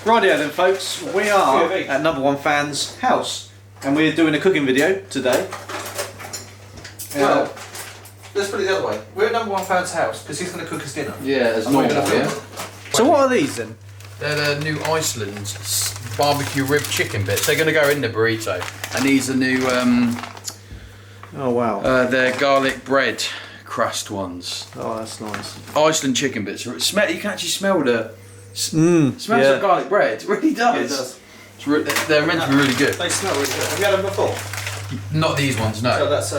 Rightio then folks, we are at Number One Fan's house and we're doing a cooking video today. Well, let's put it the other way. We're at Number One Fan's house because he's going to cook us dinner. Yeah, as normal, yeah. So what are these then? They're the new Iceland barbecue rib chicken bits. They're going to go in the burrito. And these are new, oh wow. they're garlic bread crust ones. Oh, that's nice. Iceland chicken bits. You can actually smell the... smells yeah. like garlic bread. It really does. It does. They're meant to be really good. They smell really good. Have you had them before? Not these ones, no. So that's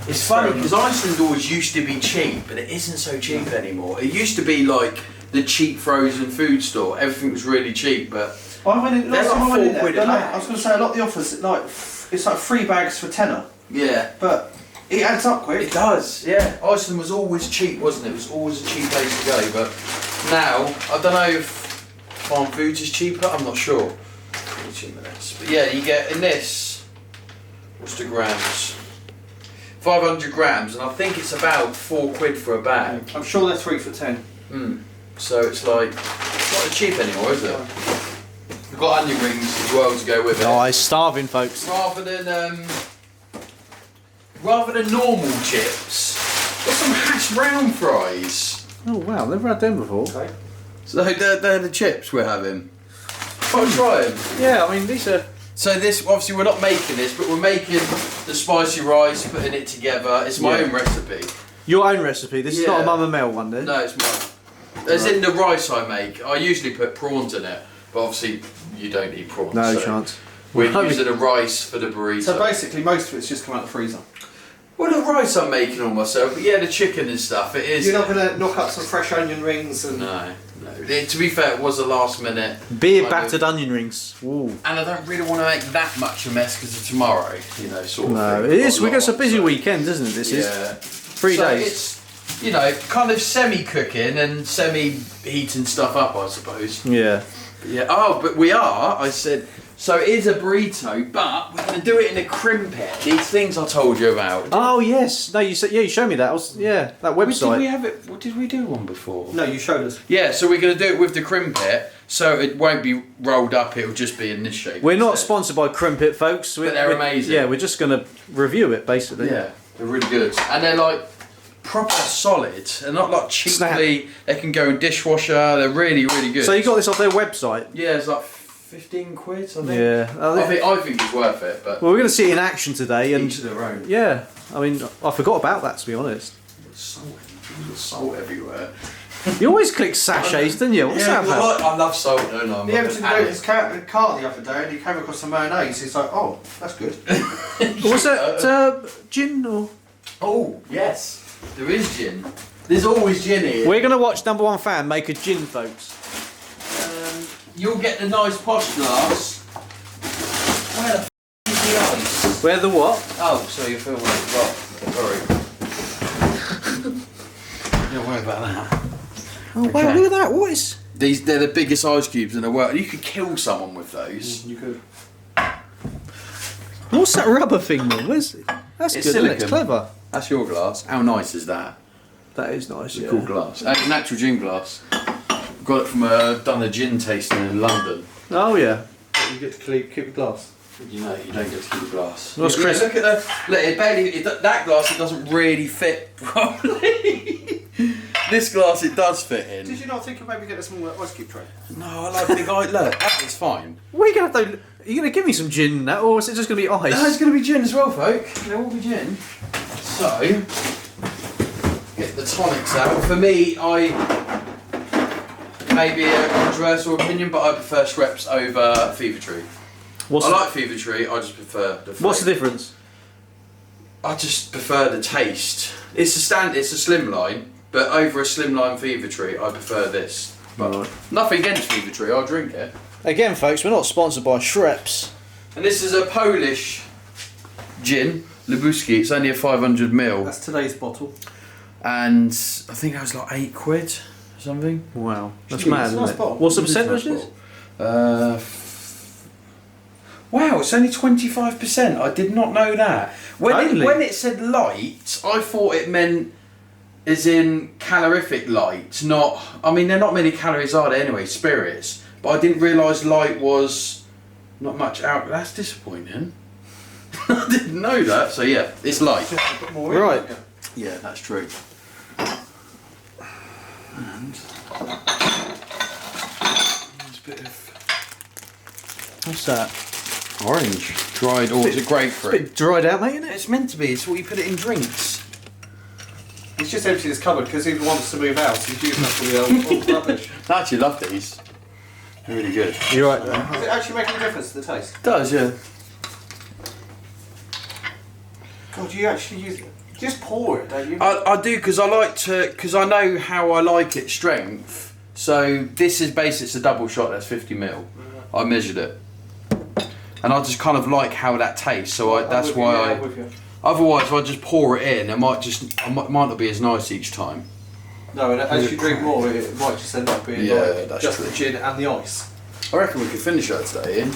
It's funny because Iceland always used to be cheap, but it isn't so cheap anymore. It used to be like the cheap frozen food store. Everything was really cheap, but I went in. They're Last time I like went in £4 there, a bag. I was going to say a lot of the offers it's like 3 bags for tenner, yeah, but it adds up it quick. does. Yeah, Iceland was always cheap, wasn't it? It was always a cheap place to go. But now I don't know if farm foods is cheaper. I'm not sure. 2 minutes. But yeah, you get in this. What's the grams? 500 grams, and I think it's about £4 for a bag. I'm sure they're 3 for 10. So it's like it's not cheap anymore, is it? We've got onion rings as well to go with it. Nice, starving folks. Rather than normal chips, got some hash brown fries. Oh wow, never had them before. Okay. So they're the chips we're having. I'll try them. Yeah, I mean these are... So this, obviously we're not making this, but we're making the spicy rice, putting it together. It's my own recipe. Your own recipe, this is not a Yeah. Mum and Mel one then? No, it's mine. As in the rice I make, I usually put prawns in it, but obviously you don't eat prawns. No so chance. We're using the rice for the burrito. So basically, most of it's just come out of the freezer. Well, the rice I'm making on myself, but yeah, the chicken and stuff, it is. You're not going to knock up some fresh onion rings and... No. To be fair, it was a last minute. Beer battered onion rings. Ooh. And I don't really want to make that much a mess because of tomorrow, sort of No, thing. it is. We got a busy So, weekend, isn't it? This is Yeah. 3 So days. it's, kind of semi-cooking and semi-heating stuff up, I suppose. Yeah. Yeah. Oh, but we are. I said. So it is a burrito, but we're going to do it in a crimpet. These things I told you about. Oh yes. No, you said you showed me that. That website. Did we have it? Did we do one before? No, you showed us. Yeah. So we're going to do it with the crimpet, so it won't be rolled up. It'll just be in this shape. We're not instead. sponsored by Crimpet, folks. But they're amazing. Yeah, we're just going to review it basically. Yeah, they're really good, and they're like proper solid. They're not like cheaply. They can go in dishwasher. They're really, really good. So you got this off their website? Yeah, it's like 15 quid. I think. Yeah. I think it's worth it, but Well, we're going to see it in action today, and each to their own. yeah. I mean, I forgot about that to be honest. Salt everywhere. You always click sachets, didn't you? What's that about? I love salt, don't I? He happened to go to his car the other day and he came across some mayonnaise. He's like, oh, that's good. Was that gin or? Oh yes, there is gin. There's always gin here. We're going to watch Number One Fan make a gin, folks. You'll get the nice posh glass. Where the f is the ice? Where the what? Oh, so you're filming it. Sorry. Don't worry about that. Oh wow! Look at that. What is? They're the biggest ice cubes in the world. You could kill someone with those. You could. What's that rubber thing then? Where's? That's It's good. Isn't it? It's silicone. clever. That's your glass. How nice is that? That is nice. It's a Yeah. cool glass. It's an actual gin glass. Got it from done a gin tasting in London. Oh yeah. You get to keep the glass. You know, you don't get to keep a glass. What's Yeah, Chris? Look at look, that glass. It doesn't really fit properly. This glass, it does fit in. Did you not think of maybe getting a small ice cube tray? No, I like big eye. Look, that is fine. What are you going to have to? Are you going to give me some gin now, or is it just going to be ice? No, it's going to be gin as well, folk. There will be gin. So, get the tonics out. For me, maybe a controversial opinion, but I prefer Schweppes over Fever Tree. I like Fever Tree, I just prefer the flavour. What's the difference? I just prefer the taste. It's a slimline, but over a slimline Fever Tree, I prefer this. But Right. nothing against Fever Tree, I'll drink it. Again, folks, we're not sponsored by Schweppes. And this is a Polish gin, Lubuski. It's only a 500ml. That's today's bottle. And I think that was like £8 or something. Wow, that's Cheap. mad, It's a isn't nice it? bottle. What's the It is a nice percentages? Wow, it's only 25%. I did not know that. Only? When it said light, I thought it meant as in calorific light, not... I mean, there are not many calories, are there, anyway? Spirits. but I didn't realise light was not much out. That's disappointing. I didn't know that. So yeah, it's light. Right. Yeah, that's true. And there's a bit of What's that? orange, dried, or is it It's a grapefruit? bit dried out, mate, isn't it? It's meant to be. It's what you put it in drinks. He's just emptied his cupboard because he wants to move out. He's using up all the old rubbish. I actually love these. They're really good. You're right there. Does it actually make any difference to the taste? It does, yeah. God, you actually use it. Just pour it, don't you? I do because I like to, because I know how I like it strength. So this is basically, it's a double shot, that's 50ml. I measured it. And I just kind of like how that tastes, so that's why otherwise if I just pour it in, it might not be as nice each time. No, and as you drink more, it might just end up being like that's just true. the gin and the ice. I reckon we could finish that today, Ian.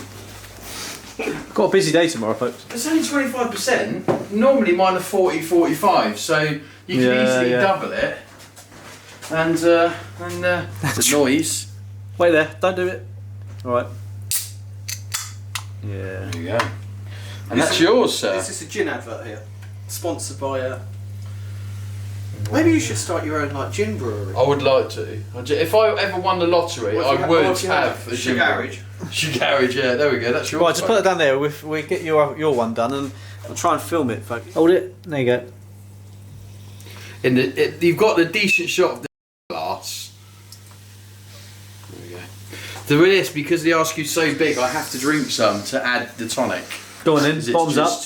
Got a busy day tomorrow, folks. It's only 25%. Normally mine are 40, 45, so you can easily double it. And the noise. Wait there, don't do it. Alright. Yeah. There you go. And that's yours, sir. This is a gin advert here, sponsored by. Maybe you should start your own like gin brewery. I would like to. If I ever won the lottery, I would have a gin garage. Garage, yeah, there we go, that's yours. Right, just put it down there. We get your one done, and I'll try and film it, folks. Hold it. There you go. You've got the decent shot of the glass. There we go. The this, because the ask you so big, I have to drink some to add the tonic. Go on then, It's bottoms up.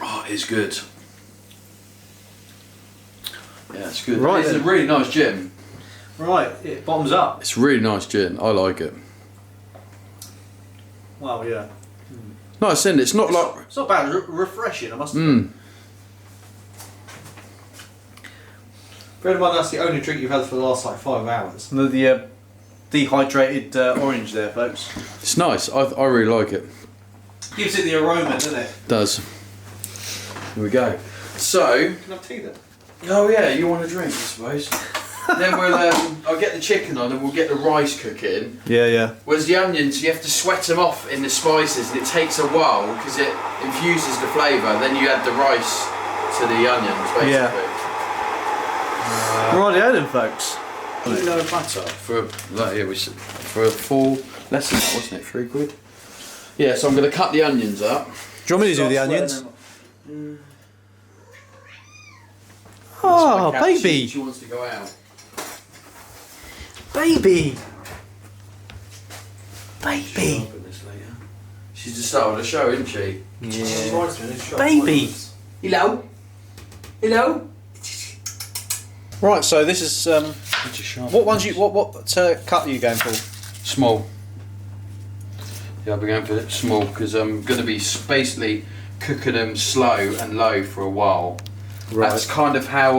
Oh, it's good. Yeah, it's good. Right It's a then. really nice gin. Right, it bottoms up. It's a really nice gin. I like it. Wow, yeah. Nice, isn't it? It's not like. It's not bad. Refreshing, I must admit. Bear in mind that's the only drink you've had for the last like 5 hours. The dehydrated orange there, folks. It's nice. I really like it. Gives it the aroma, doesn't it? Does. Here we go. So. Can I have tea then? Oh yeah, you want a drink, I suppose. Then we'll. I'll get the chicken on, and we'll get the rice cooking. Yeah. Whereas the onions, you have to sweat them off in the spices, and it takes a while because it infuses the flavour. Then you add the rice to the onions, basically. Yeah. Rightio then, folks. Kilo of butter for for a full less than that, wasn't it? £3. Yeah, so I'm going to cut the onions up. Do you want me to do the onions? Oh, My cat, baby. She wants to go out. Baby. She'll Baby. open this later. She's the star of the show, isn't she? Yeah. Baby. Hello. Hello. Right, so this is It's a sharp what ones you what cut are you going for? Small. Yeah, I'll be going for small because I'm going to be basically cooking them slow and low for a while. Right. That's kind of how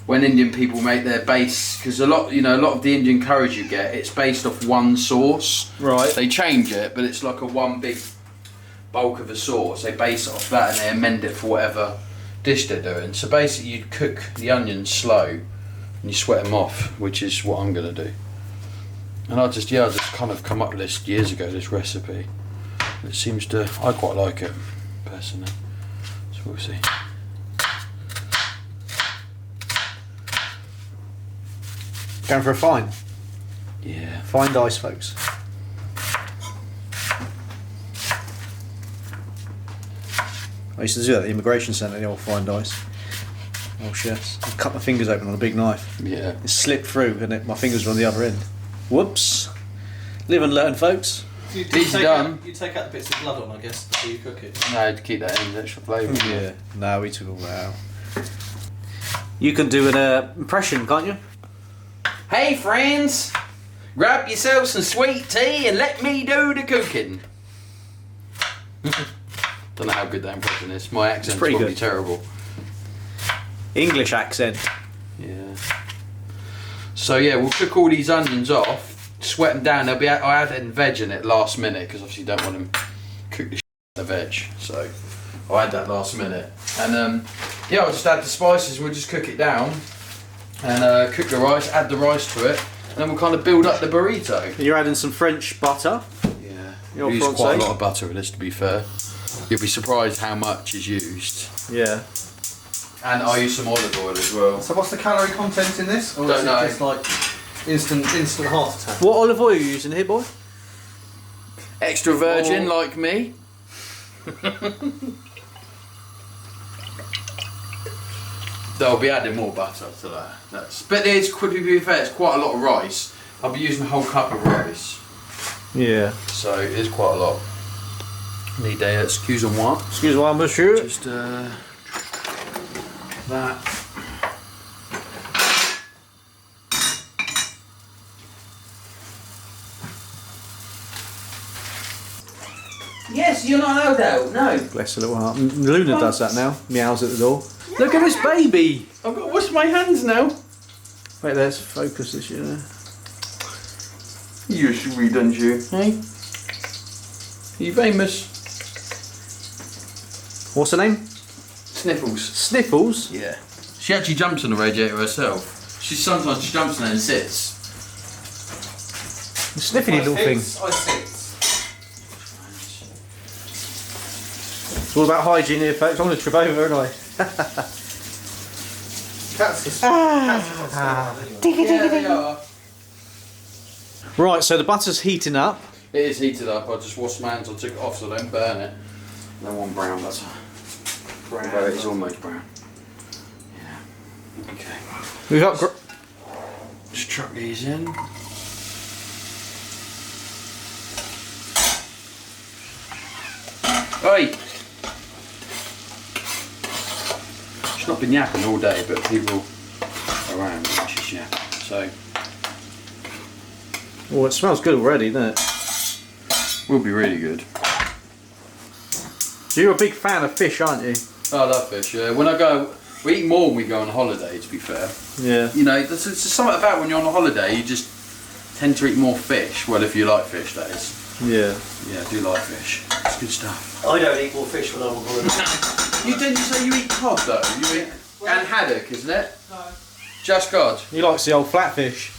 when Indian people make their base, because a lot of the Indian curries you get, it's based off one sauce. Right. They change it, but it's like a one big bulk of a sauce. They base it off that and they amend it for whatever dish they're doing. So basically, you'd cook the onions slow and you sweat them off, which is what I'm gonna do. And I just kind of come up with this years ago, this recipe. It seems to, I quite like it personally. So we'll see. Going for a fine. Yeah. Fine dice, folks. I used to do that at the immigration centre, the old fine dice. Oh chefs. I cut my fingers open on a big knife. Yeah. It slipped through and my fingers were on the other end. Whoops. Live and learn, folks. You Easy done. You take out the bits of blood on, I guess, before you cook it. No, to keep that in, extra flavour. Yeah. No, we took all that out. You can do an impression, can't you? Hey friends! Grab yourself some sweet tea and let me do the cooking. Don't know how good that impression is. My accent's pretty probably good. terrible. English accent. Yeah. So yeah, we'll cook all these onions off, sweat them down. I added veg in it last minute because obviously you don't want them cook the shit out of the veg. So I'll add that last minute. And yeah, I'll just add the spices and we'll just cook it down. and cook the rice, add the rice to it, and then we'll kind of build up the burrito. You're adding some French butter. Yeah, Your we use Francais. quite a lot of butter in this, to be fair. You'll be surprised how much is used. Yeah. And I use some olive oil as well. So what's the calorie content in this? Or Don't is it know. just like instant heart attack? What olive oil are you using here, boy? Extra virgin, like me. They'll be adding more butter to that. But it's, to be fair, it's quite a lot of rice. I'll be using a whole cup of rice. Yeah. So it is quite a lot. Need a excusez-moi. Excuse-moi, monsieur. Just that. Yes, you're not allowed out. No. Bless her little heart. Luna does that now. Meows at the door. Look at this baby. I've got to wash my hands now. Wait, there's focus this year. You should read, don't you? Hey? Are you famous? What's her name? Sniffles. Sniffles. Yeah. She actually jumps on the radiator herself. She sometimes she jumps on it and sits. Sniffing your little thing. I sit. It's all about hygiene here, folks. I'm going to trip over, aren't I? Cats just. Yeah, they are. Right, so the butter's heating up. It is heated up. I just washed my hands. I took it off so I don't burn it. No one brown butter. Brown. But it's almost brown. Yeah. Okay. We've got. Just chuck these in. Oi! She's not been yapping all day, but people around and she's yapping. So Oh, it smells good already, doesn't it? will be really good. So you're a big fan of fish, aren't you? I love fish. Yeah. When I go, we eat more when we go on holiday. To be fair, Yeah. you know, there's something about when you're on a holiday, you just tend to eat more fish. Well, if you like fish, that is. Yeah. Yeah, I do like fish. It's good stuff. I don't eat more fish when I'm on holiday. Didn't you say you eat cod though? You eat and haddock, isn't it? No. Just cod. He likes the old flatfish.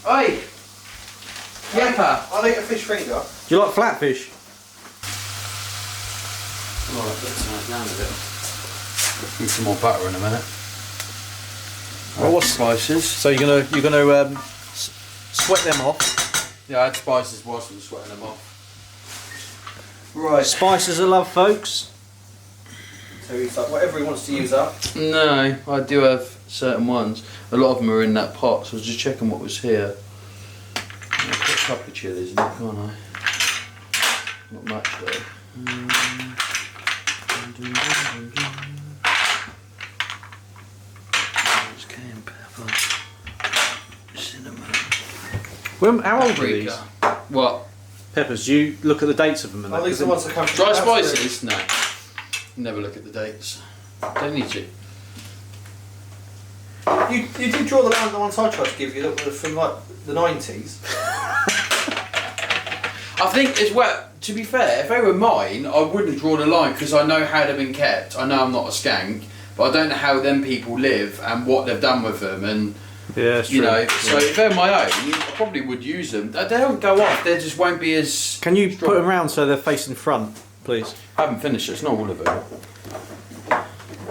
Oi! Yepper! I'll eat a fish finger. Do you like flatfish? Alright, let's turn it down a bit. Need some more butter in a minute. Well, what's- spices? So you're gonna sweat them off. Yeah, I had spices whilst I was sweating them off. Right. Spices of love, folks. So he's like, whatever he wants to use up. No, I do have certain ones. A lot of them are in that pot, so I was just checking what was here. I've got a couple of chilies in it, can't I? Not much though. There's cayenne pepper, cinnamon, How old are these? paprika. What? Peppers. Do you look at the dates of them and Are that? these the ones that come from Dry the house, spices? No. Never look at the dates. Don't need to. really? You did draw the line on the ones I tried to give you that were from like the 90s. I think as well, to be fair, if they were mine, I wouldn't draw the line because I know how they've been kept. I know I'm not a skank, but I don't know how them people live and what they've done with them. And Yeah, it's you true. know, so if they're my own, I probably would use them. They don't go off. They just won't be as. Can you strong. put them round so they're facing front, please? I haven't finished it. It's not all of it.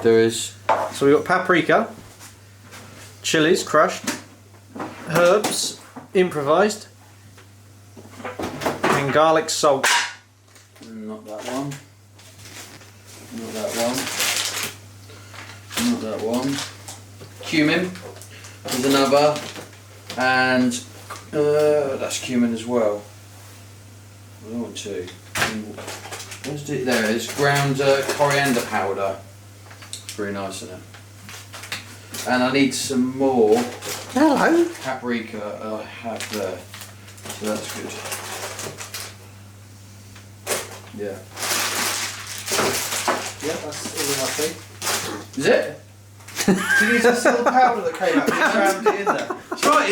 There is. So we've got paprika, chilies crushed, herbs improvised, and garlic salt. Not that one. Not that one. Not that one. Cumin is another, and that's cumin as well. I don't want two. Where's it? There it is. Ground coriander powder. It's very nice in it. And I need some more Hello. paprika. I have there, so that's good. Yeah. Yeah, that's all I think. Is it? Did you use the silver powder that came out and you ground it in there? That's right.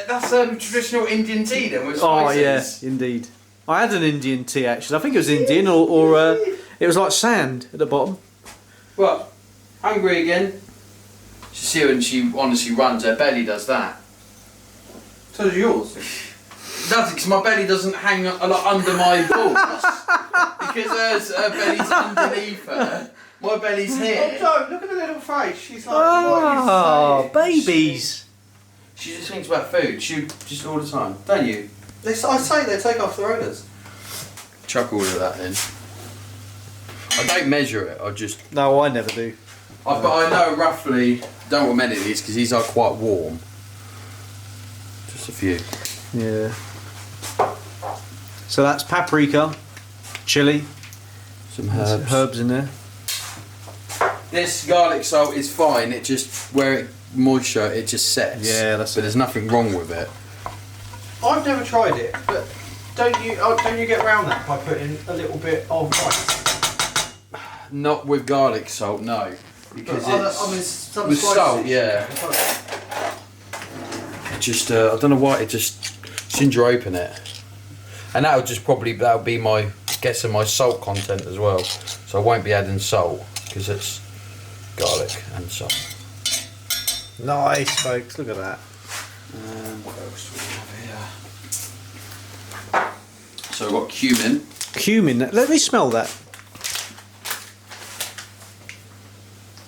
That's traditional Indian tea then with Oh spices. yeah, indeed. I had an Indian tea actually. I think it was Indian or it was like sand at the bottom. What? Hungry again? See her when she honestly runs, her belly does that. So does yours. It doesn't, because my belly doesn't hang a lot under my balls. Because her belly's underneath her. My belly's here. Oh, look at the little face. She's like, Oh, what are you saying? babies. She just thinks about food. She just all the time, don't you? I say they take off their owners. Chuck all of that in. I don't measure it. I just. No, I never do. But I know roughly. Don't want many of these because these are quite warm. Just a few. Yeah. So that's paprika, chili, Some some herbs in there. This garlic salt is fine. It just where it moisture it just sets. Yeah, that's But there's nothing wrong with it. I've never tried it, but don't you get around that by putting a little bit of rice? Not with garlic salt, no. Because it's some with spices. salt, yeah. It just I don't know why it just as soon as you open it, and that'll be my guess of my salt content as well. So I won't be adding salt because it's garlic and salt. Nice, folks. Look at that. What else do we have here? So we've got cumin. Cumin. Let me smell that.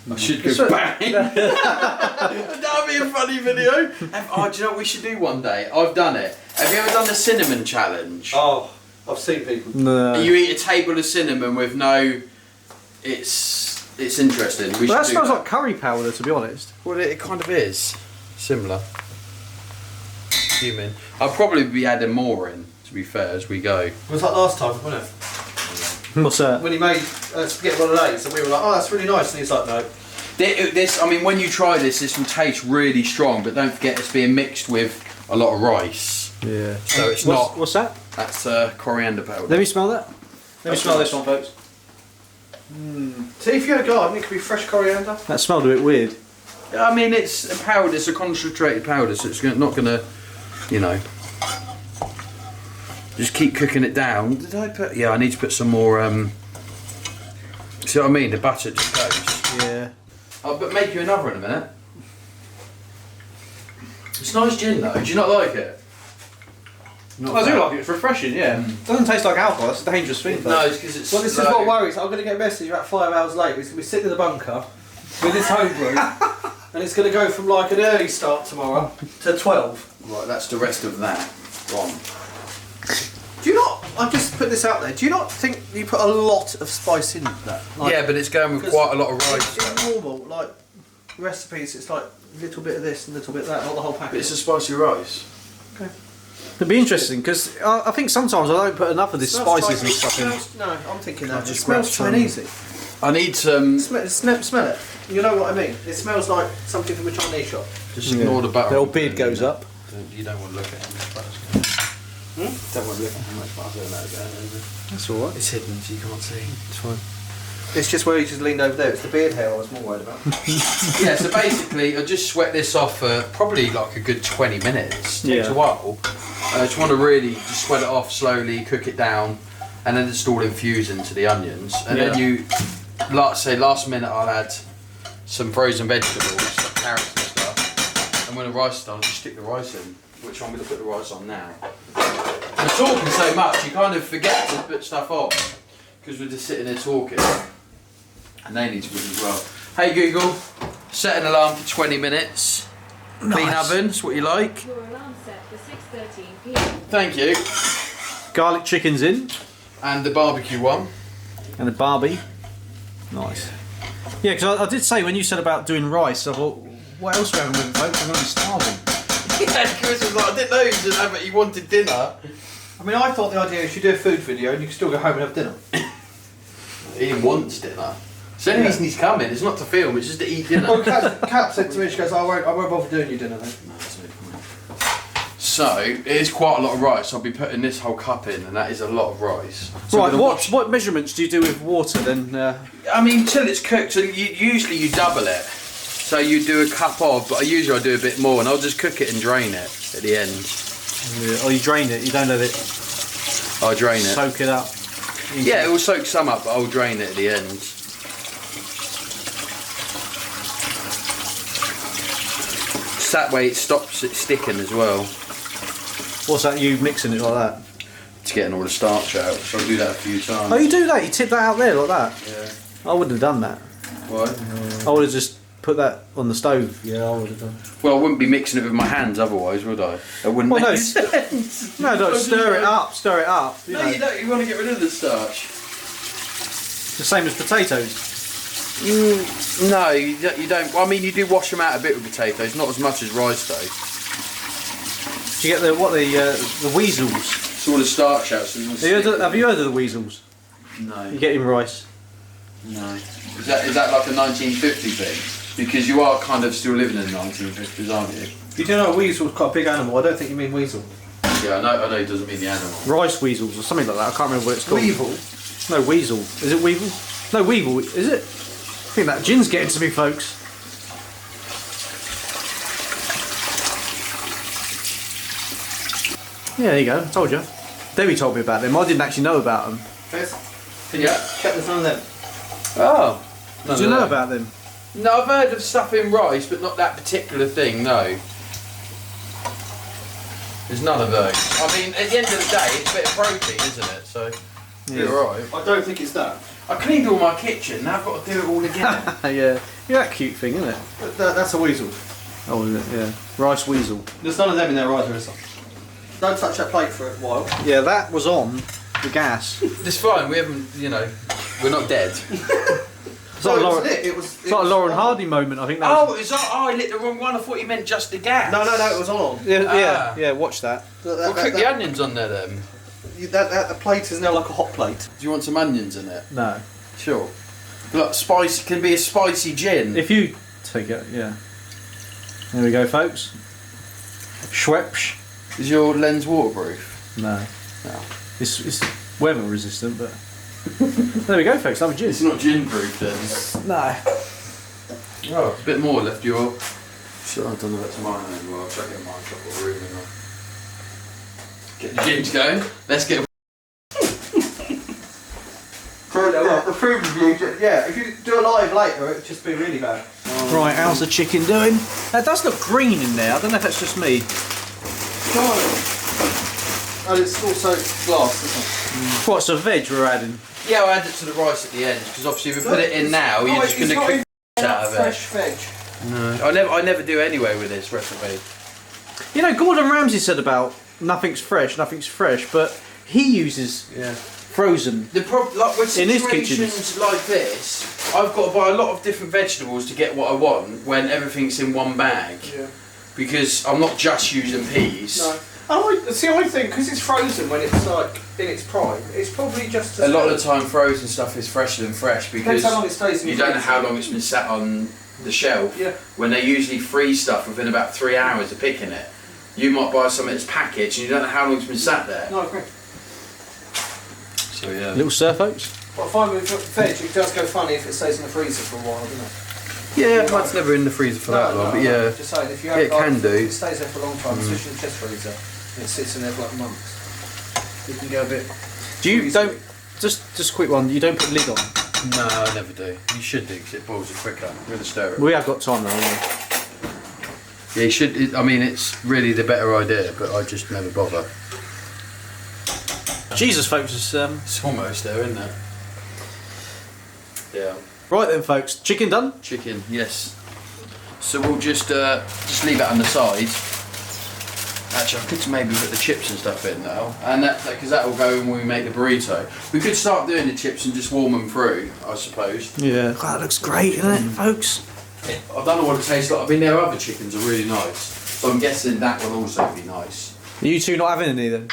I should go bang. That'd be a funny video. Oh, do you know what we should do one day? I've done it. Have you ever done the cinnamon challenge? Oh, I've seen people. No. You eat a table of cinnamon with no. It's interesting. We Well, that should do smells like curry powder, to be honest. Well, it kind of is similar. Cumin. I'll probably be adding more in. To be fair, as we go. It was like last time, wasn't it? What's that? When he made spaghetti bolognese, and we were like, oh, that's really nice, and he's like, no. This, I mean, when you try this will taste really strong, but don't forget it's being mixed with a lot of rice. Yeah. So it's not. What's that? That's coriander powder. Let me smell that. Let me smell this one, folks. See, if you had a garden, it could be fresh coriander. That smelled a bit weird. I mean, it's a powder. It's a concentrated powder, so it's not gonna, you know. Just keep cooking it down. Did I put? Yeah, I need to put some more. See what I mean? The butter just goes. Yeah. I'll make you another in a minute. It's nice gin though. Do you not like it? I do like it. It's refreshing. Yeah. Doesn't taste like alcohol. That's a dangerous thing. No, it's because it's. Well, this is slow. what worries. I'm going to get a message about 5 hours later. He's going to be sitting in the bunker with his homebrew, and it's going to go from like an early start tomorrow to 12. Right, that's the rest of that. Gone. Do you not? I've just put this out there. Do you not think you put a lot of spice in that? Like, Yeah, but it's going with 'cause quite a lot of rice. In normal, like recipes, it's like a little bit of this and a little bit of that, not the whole But packet. it's a spicy rice. It'd be interesting because I think sometimes I don't put enough of this Smells spices and Chinese. stuff in. No, I'm thinking that. It just smells grab some. Chinesey. I need some. Smell it. You know what I mean? It smells like something from a Chinese shop. Just ignore the butter. The old beard goes up. You don't want to look at how much butter's going. Don't want to look at how much butter's going. That's all right. It's hidden, so you can't see. It's fine. It's just where he just leaned over there. It's the beard hair I was more worried about. Yeah, so basically, I just sweat this off for probably like a good 20 minutes. Takes Yeah. a while. I just want to really just sweat it off slowly, cook it down, and then it's all infused into the onions. And then you, last minute, I'll add some frozen vegetables, like carrots and stuff. And when the rice is done, just stick the rice in, which I'm going to put the rice on now. We're talking so much, you kind of forget to put stuff on, because we're just sitting there talking. And they need to cook as well. Hey Google, set an alarm for 20 minutes. Clean Nice. oven, that's what you like. Your alarm set for 6:13 p.m. Thank you. Garlic chicken's in And the barbecue one. and the Barbie. Nice. Yeah, because I did say when you said about doing rice, I thought, what else are we having with it, folks? I'm going to be starving. Yeah, Chris was like, I didn't know he was gonna have it, he wanted dinner. I mean, I thought the idea is you do a food video and you can still go home and have dinner. He wants dinner. So the only reason he's coming is not to film, it's just to eat dinner. Well, Kat said to me, she goes, I won't bother doing your dinner then. So, it is quite a lot of rice. I'll be putting this whole cup in, and that is a lot of rice. So Right, we're gonna what measurements do you do with water then? I mean, till it's cooked, so usually you double it. So you do a cup of, but usually I do a bit more, and I'll just cook it and drain it at the end. Or you drain it, you don't let it I'll drain it. soak it up? Yeah, it will soak some up, but I'll drain it at the end. that way it stops it sticking as well. What's that? You mixing it like that? It's getting all the starch out, so I'll do that a few times. Oh, you do that? You tip that out there like that? Yeah. I wouldn't have done that. Why? I would have just put that on the stove. Yeah, I would have done. Well, I wouldn't be mixing it with my hands otherwise, would I? I wouldn't Well, no, make sense. No, don't stir it up. Stir it up. You No, know. you don't. You want to get rid of the starch. The same as potatoes. No, you don't. Well, I mean, you do wash them out a bit with potatoes, not as much as rice though. Do you get the weasels? It's all the starch out. So Have you heard of the weasels? No. You get in rice. No. Is that like a 1950 thing? Because you are kind of still living in the 1950s, aren't you? You do know a weasel's quite a big animal. I don't think you mean weasel. Yeah, I know it doesn't mean the animal. Rice weasels or something like that. I can't remember what it's called. Weevil. No, weasel. Is it weevil? No, weevil. Is it? I think that gin's getting to me, folks. Yeah, there you go. I told you. Debbie told me about them. I didn't actually know about them. Yeah. Check there's none of them. Oh. Did you know about them? No, I've heard of stuff in rice, but not that particular thing, no. There's none of those. I mean, at the end of the day, it's a bit of protein, isn't it? So, you're alright. I don't think it's that. I cleaned all my kitchen, now I've got to do it all again. Yeah. You're that cute thing, isn't it? That's a weasel. Oh, is it? Yeah. Rice weasel. There's none of them in there either, is there? Don't touch that plate for a while. Yeah, that was on the gas. It's fine, we haven't, we're not dead. It's like a Lauren, It was it's like a Lauren Hardy moment, I think that was. Oh, is that? Oh, I lit the wrong one. I thought you meant just the gas. No, it was on. Yeah, watch that. We'll cook the onions on there then. That plate is now like a hot plate. Do you want some onions in it? No. Sure. Look, spicy can be a spicy gin. If you take it, yeah. There we go, folks. Schweppes. Is your lens waterproof? No. No. It's weather resistant, but there we go, folks. Have a gin. It's not gin proof then. No. Oh, a bit more left your. Sure, I don't know that's mine anymore. I'll try to get mine. I've got a room in there. Get the gins going. Let's get. The food review, yeah, if you do a live later, it'd just be really bad. Right, how's the chicken doing? That does look green in there. I don't know if that's just me. And it's also glass, isn't it? What's a veg we're adding? Yeah, I'll add it to the rice at the end because obviously if we put it in now, you're just going to cook out of it. Fresh veg. No, I never do anyway with this recipe. You know, Gordon Ramsay said about nothing's fresh, but he uses frozen. The problem, like with In his situations like this, I've got to buy a lot of different vegetables to get what I want when everything's in one bag. Yeah. Because I'm not just using peas. No. I think because it's frozen when it's like in its prime, it's probably just A lot of the time, frozen stuff is fresher than fresh because Depends how long it stays in you your don't know freezer. how long it's been sat on the shelf. Yeah. When they usually freeze stuff within about 3 hours of picking it, you might buy something that's packaged and you don't know how long it's been sat there. No, I agree. So yeah. Little surf oats. But I find with veg, it does go funny if it stays in the freezer for a while, doesn't it? Yeah, mine's never in the freezer for that long, but yeah. Just saying, if you Yeah, have it can do. It stays there for a long time, especially in the chest freezer. And it sits in there for like months. You can go a bit. Do you don't just a quick one? You don't put lid on. No, I never do. You should do because it boils it quicker. You're going to stir it. We have got time though, haven't Yeah, you should. I mean, it's really the better idea, but I just never bother. we? Jesus, folks, it's It's almost there, isn't it? Yeah. right then, folks. Chicken done. Chicken, yes. So we'll just leave it on the side. Actually, I could maybe put the chips and stuff in now, and because that will go when we make the burrito. We could start doing the chips and just warm them through, I suppose. Yeah. Oh, that looks great, isn't it, folks? I don't know what it tastes like. I mean, their other chickens are really nice, so I'm guessing that will also be nice. Are you two not having any then?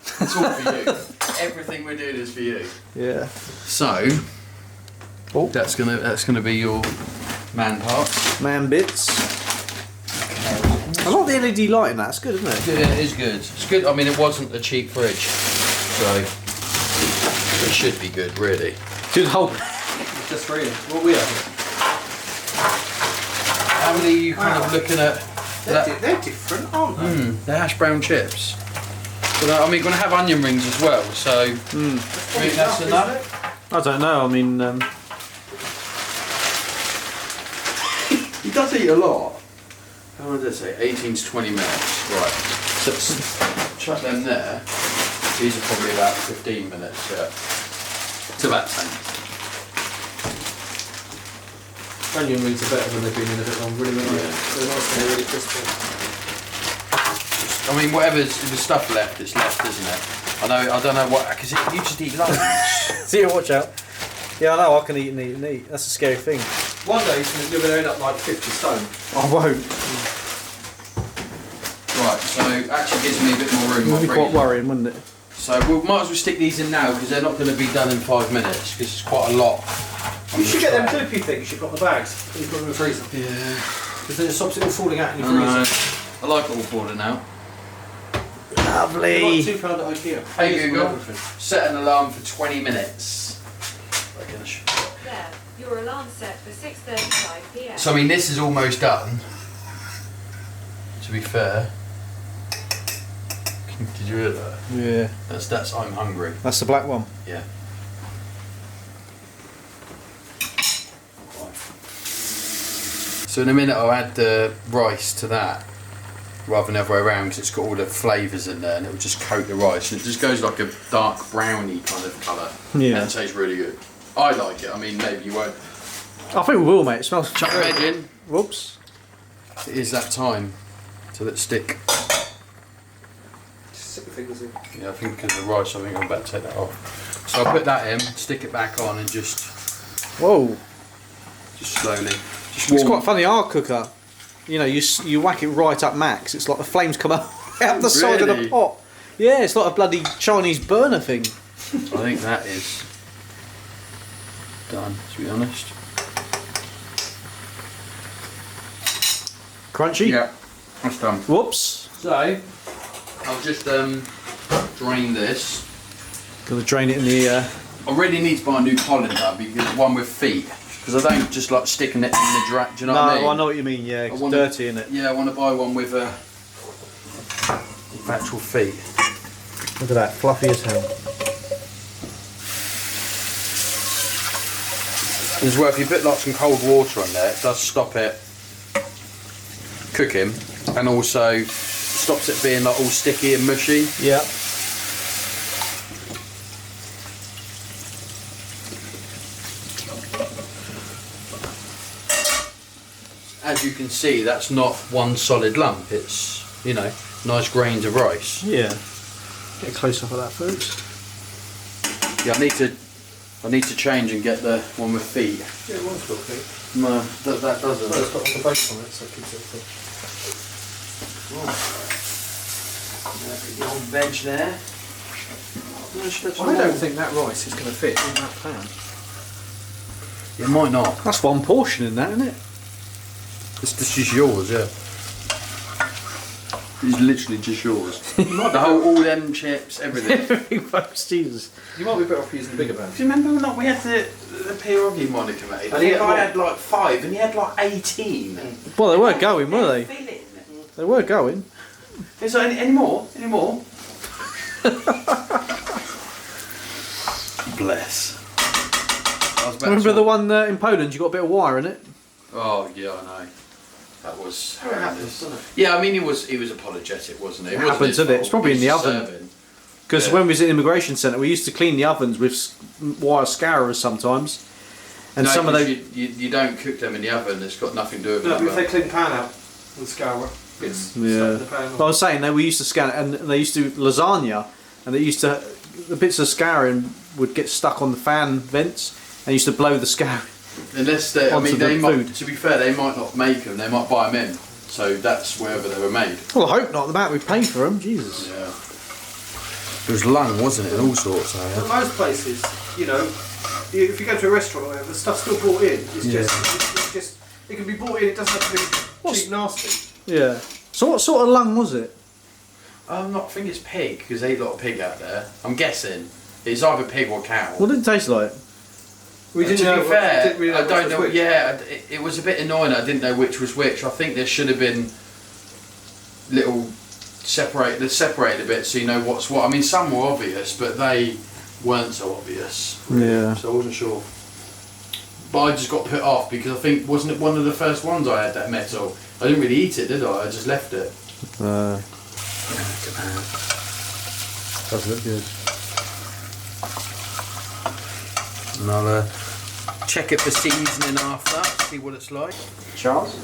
It's all for you. Everything we're doing is for you. Yeah. So, that's gonna be your man parts. Man bits. I like the LED light in that. It's good, isn't it? Yeah, it is good. It's good. I mean, it wasn't a cheap fridge, so it should be good, really. Do the whole. Just for you. What we have. How many are you kind of looking at? They're different, aren't they? They're hash brown chips. But I mean, we're gonna have onion rings as well. So, I think that's enough. I don't know. I mean, He does eat a lot. How long did I say? 18 to 20 minutes. Right. So, Chuck them there. These are probably about 15 minutes, yeah. To about 10. Onion rings are better when they've been in a bit longer, really, aren't they? Yeah. They're nice and they're really crispy. I mean, whatever's the stuff left, it's left, isn't it? I don't know what, because you just eat loads. see, watch out. Yeah, I know, I can eat and eat and eat. That's a scary thing. One day you're going to end up like 50 stone. I won't. Right, so actually gives me a bit more room. It would be quite worrying, wouldn't it? So we might as well stick these in now because they're not going to be done in 5 minutes because it's quite a lot. You should get them clippy things you've got in the bags. You've got them in the freezer. Yeah. Because then it stops it all falling out in your I know. freezer. I like it all border now. They're Lovely. like £2 at IKEA. Hey Use them Google, on everything. set an alarm for 20 minutes. There, your alarm set for 6:35 p.m. So I mean, this is almost done. To be fair. Did you hear that? Yeah. That's I'm hungry. That's the black one. Yeah. So in a minute I'll add the rice to that rather than the other way around because it's got all the flavours in there and it will just coat the rice and it just goes like a dark browny kind of colour. Yeah. And it tastes really good. I like it. I mean, maybe you won't. I think we will, mate. It smells. Chuck the veg in. Whoops. It is that time. So let's stick. Just stick your fingers in. Yeah, I think because of the rice, I think I'm about to take that off. So I'll put that in, stick it back on, and just Whoa. slowly. Just It's warm. quite funny. Our cooker, you know, you whack it right up max. It's like the flames come out the side of the Really? pot. Yeah, it's like a bloody Chinese burner thing. I think that is done, to be honest. Crunchy. Yeah, that's done. Whoops. So I'll just drain this. Gonna drain it in the. I really need to buy a new colander because one with feet. Because I don't just like sticking it in the drain. Do you know No, what I mean? I know what you mean. Yeah, it's wanna- dirty, isn't it? Yeah, I want to buy one with actual feet. Look at that, fluffy as hell. As well, if you put like some cold water on there, it does stop it cooking, and also stops it being like all sticky and mushy. Yeah. As you can see, that's not one solid lump. It's, you know, nice grains of rice. Yeah. Get a close up of that first. Yeah, I need to change and get the one with feet. Yeah, one's got feet. No, that doesn't. Well, it's got like a base on it, so it keeps it fresh. The old veg there. I don't think that rice is going to fit in that pan. It might not. That's one portion in that, isn't it? This is yours, yeah. It's literally just yours. All them chips, everything. Everything, folks. Jesus. You might be better off using the bigger pans. Do you remember when we had the pierogi Monica made? And he had I what? had like 5 and he had like 18. Well, they were going, were they? Filling. They were going. Is there any more? Any more? Bless. I was about Remember to- the one in Poland? You got a bit of wire in it. Oh yeah, I know. That was It happens, horrendous. doesn't it? Yeah, I mean he was apologetic, wasn't he? It wasn't happens, his doesn't it? fault. It's probably He in the was oven. serving. Because Yeah. when we was at the immigration centre, we used to clean the ovens with wire scourers sometimes. And No, some of 'cause those. you don't cook them in the oven. It's got nothing to do with No, it. but if they clean the pan out with scourer, it's stuck Yeah. in the pan. But I was saying we used to scan it, and they used to do lasagna, and they used to the bits of scouring would get stuck on the fan vents, and used to blow the scouring. Unless they, I Onto mean, the they might. food. To be fair, they might not make them. They might buy them in. So that's wherever they were made. Well, I hope not. The amount we paid for them, Jesus. Yeah. It was lung, wasn't it? And all sorts. But most places, you know, if you go to a restaurant or whatever, the stuff's still brought in. It's Yeah. just, it can be brought in. It doesn't have to be What's- cheap nasty. Yeah. So what sort of lung was it? I'm not. I think it's pig because they eat a lot of pig out there. I'm guessing it's either pig or cow. What did it taste like? We To be didn't fair, didn't really I which don't was know. which. Yeah, it was a bit annoying. I didn't know which was which. I think there should have been little separated a bit so you know what's what. I mean, some were obvious, but they weren't so obvious. Yeah. So I wasn't sure. But I just got put off because I think wasn't it one of the first ones I had that metal. I didn't really eat it, did I? I just left it. Does look good. And I'll check it for seasoning after, see what it's like. Charles?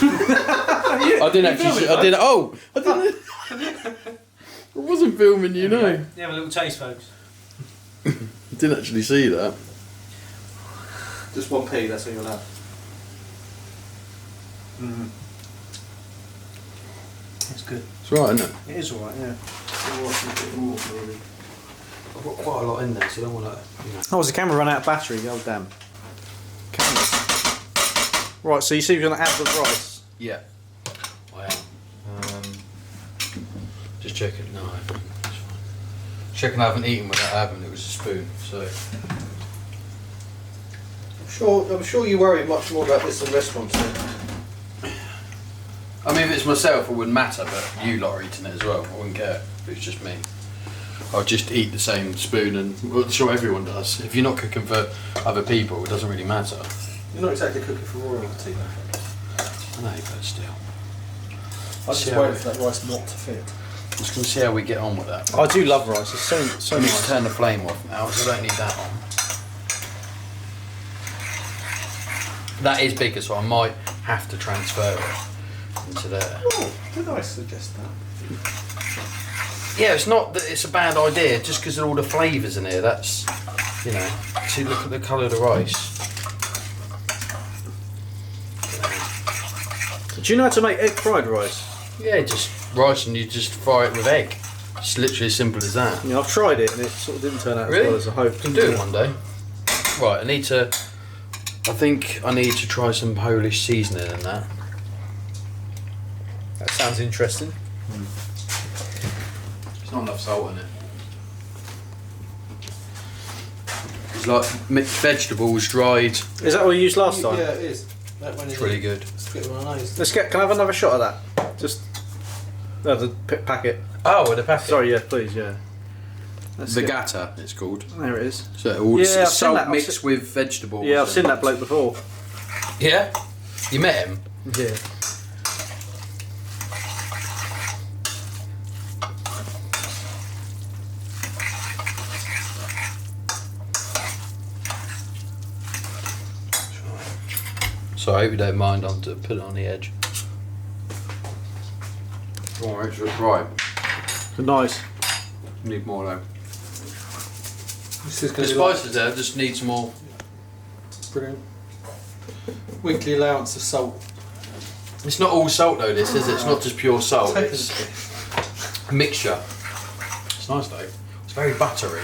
I didn't actually. I didn't. Oh, I didn't. I wasn't filming, you know. You have a little taste, folks. I didn't actually see that. Just 1p, that's all you'll have. It's good. It's right, isn't it? It is alright, yeah. I've got quite a lot in there, so I don't want to. Oh, has the camera run out of battery? Oh, damn. Camera. Right, so you see you're going to add the rice. Yeah, I am. Just checking. No, I haven't. It's fine. Checking I haven't eaten without having. It was a spoon, so. I'm sure you worry much more about this than restaurants do. I mean, if it's myself, it wouldn't matter, but you lot are eating it as well. I wouldn't care if it's just me. I'll just eat the same spoon, and well, I'm sure everyone does. If you're not cooking for other people, it doesn't really matter. You're not exactly cooking for royalty, though. I know, but still. I just waiting for that rice not to fit. I'm just going to see how we get on with that. I do love rice. It's so I need to nice. turn the flame off now, so I don't need that on. That is bigger, so I might have to transfer it into there. Oh, did I suggest that? Yeah, it's not that it's a bad idea, just because of all the flavours in here. That's, you know, see, look at the colour of the rice. Do you know how to make egg fried rice? Yeah, just rice and you just fry it with egg. It's literally as simple as that. You know, I've tried it and it sort of didn't turn out as Really? well as I hoped. Can do it one day. Right, I think I need to try some Polish seasoning in that. That sounds interesting. There's not enough salt in it. It's like mixed vegetables, dried. Is that what you used last time? Yeah, it is. That one is It's really good. Stick it on my nose. Can I have another shot of that? Just the packet. Oh, with a packet. Sorry, yeah, please, yeah. That's it. Vegata, it's called. There it is. So all Yeah, I've seen salt that. mixed with vegetables. Yeah, I've and- seen that bloke before. Yeah? You met him? Yeah. So I hope you don't mind. I'll put it on the edge. Alright, so it's right. Nice. Need more though. This is The going to be like spices there just need some more. brilliant. Weekly allowance of salt. It's not all salt though, this is it? It's not just pure salt. Take It's this. a mixture. It's nice though. It's very buttery.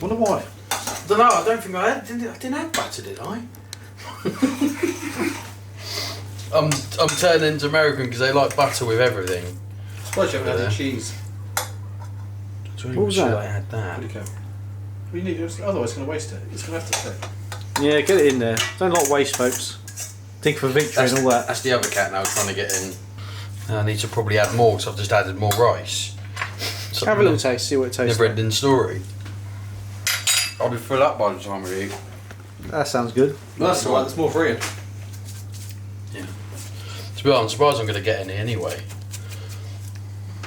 Wonder why. I don't know, I don't think I didn't add butter, did I? I'm turning into American because they like butter with everything. Suppose you haven't had Yeah. any cheese. What was that? I had that. Where'd it go? We need, otherwise it's going to waste it. It's going to have to sit. Yeah, get it in there. Don't like waste, folks. Think for victory That's, and all that. that's the other cat now trying to get in. I need to probably add more because I've just added more rice. Have a little taste, see what it tastes Never like. ending story. I'll be full up by the time we eat. That sounds good. No, that's alright, that's more for you. To be honest, I'm surprised I'm going to get any anyway.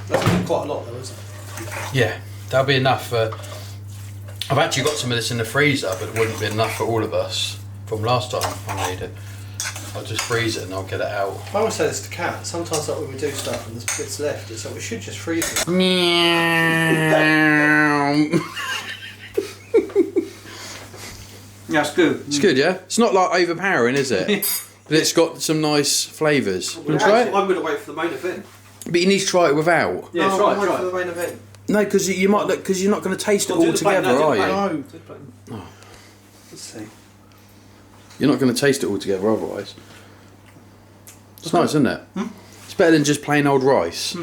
That's quite a lot though, isn't it? Yeah, that'll be enough. I've actually got some of this in the freezer, but it wouldn't be enough for all of us from last time I made it. I'll just freeze it and I'll get it out. I always say this to Kat. Sometimes like when we do stuff and there's bits left, it's like we should just freeze it. Yeah, it's good. It's good, yeah? It's not like overpowering, is it? But it's got some nice flavours. You want to try it? I'm going to wait for the main event. But you need to try it without. Yeah, no, try I'm it, waiting try for it. the main event. No, because you might look, because you're not going to taste it Well, do all the plate, together, no, are do the you? plate. No. Let's see. You're not going to taste it all together otherwise. It's nice, isn't it? It's better than just plain old rice.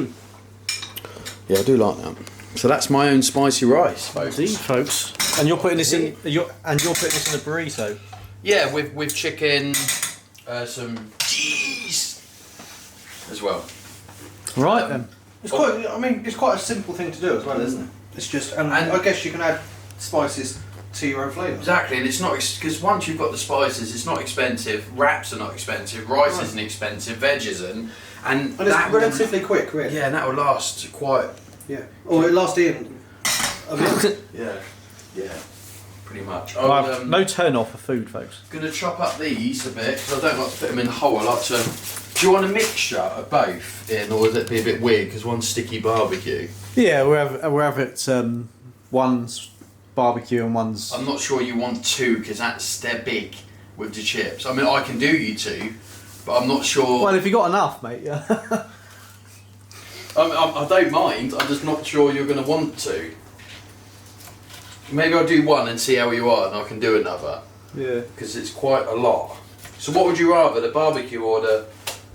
Yeah, I do like that. So that's my own spicy rice, folks. See, folks. And you're putting this in. You're putting this in a burrito. Yeah, with chicken, some cheese as well. Right then. It's quite. I mean, it's quite a simple thing to do as well, isn't it? It's just, and I guess you can add spices to your own flavour. Exactly, and it's not because once you've got the spices, it's not expensive. Wraps are not expensive. Rice isn't expensive. Veg isn't, and it's relatively quick, really. Yeah, and that will last quite. Yeah. Or it lasts in a minute. Yeah, pretty much. No turn off for food, folks. Gonna chop up these a bit because I don't like to put them in whole. I like to. Do you want a mixture of both in, or would it be a bit weird because one's sticky barbecue? Yeah, wherever it's one's barbecue and one's. I'm not sure you want two because they're big with the chips. I mean, I can do you two, but I'm not sure. Well, if you got enough, mate. Yeah. I don't mind. I'm just not sure you're gonna want to. Maybe I'll do one and see how you are, and I can do another. Yeah. Because it's quite a lot. So what would you rather, the barbecue or the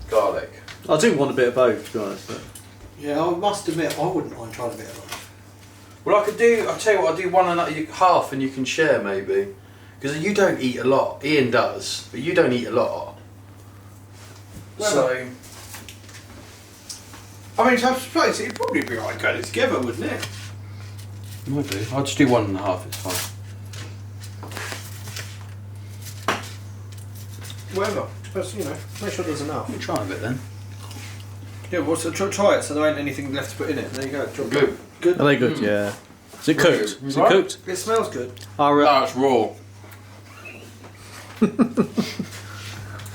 garlic? I do want a bit of both, to be honest. But... Yeah, I must admit, I wouldn't mind trying a bit of both. Well, I'll tell you what, I'll do one and half and you can share maybe. Because you don't eat a lot. Ian does, but you don't eat a lot. Well, so... I mean, I suppose it'd probably be alright going together, wouldn't it? Might do. I'll just do one and a half, it's fine. Whatever. Just, make sure there's enough. We'll try a bit then. Yeah, well, so try it so there ain't anything left to put in it. There you go. Good. Good. Are they good? Yeah. Is it Very cooked? good. Is it Right. cooked? It smells good. No, it's raw.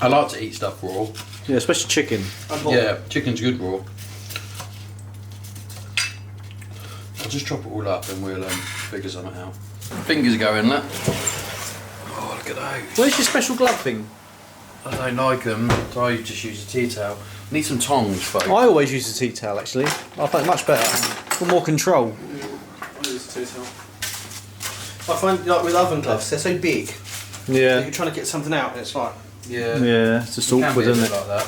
I like to eat stuff raw. Yeah, especially chicken. Yeah, chicken's good raw. I'll just chop it all up and we'll figure something out. Fingers are going, look. Oh, look at those. Where's your special glove thing? I don't like them, so I just use a tea towel. Need some tongs, folks. I always use a tea towel, actually. I find it much better. For more control. I find, like, with oven gloves, they're so big. Yeah. You're trying to get something out and it's like... Yeah. Yeah, it's just It can awkward, be a isn't bit it? like that.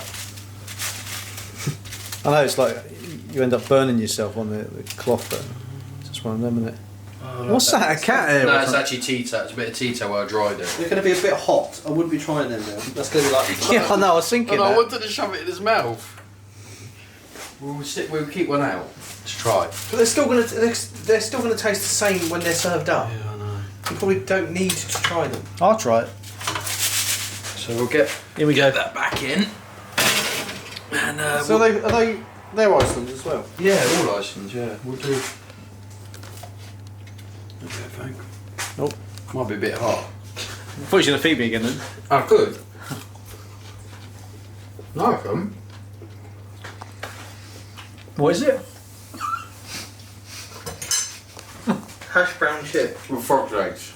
I know, it's like you end up burning yourself on the cloth, but it's just one of them, isn't it? Oh, What's that, a cat hair? No, or it's something? actually tea towel. It's a bit of tea towel where I dried it. They're going to be a bit hot. I wouldn't be trying them now. That's going to be like... Yeah, I know, I was thinking And I that. wanted to shove it in his mouth. We'll keep one out to try. But they're still going to taste the same when they're served up. Yeah, I know. You probably don't need to try them. I'll try it. So we'll get Here we go. that back in. And So they're Iceland as well? yeah, all license. Yeah, we'll do. Okay, thank. Oh. Might be a bit hot. I thought you were going to feed me again then. Oh, good. No, I can. What is it? Hash brown chip. With frog legs.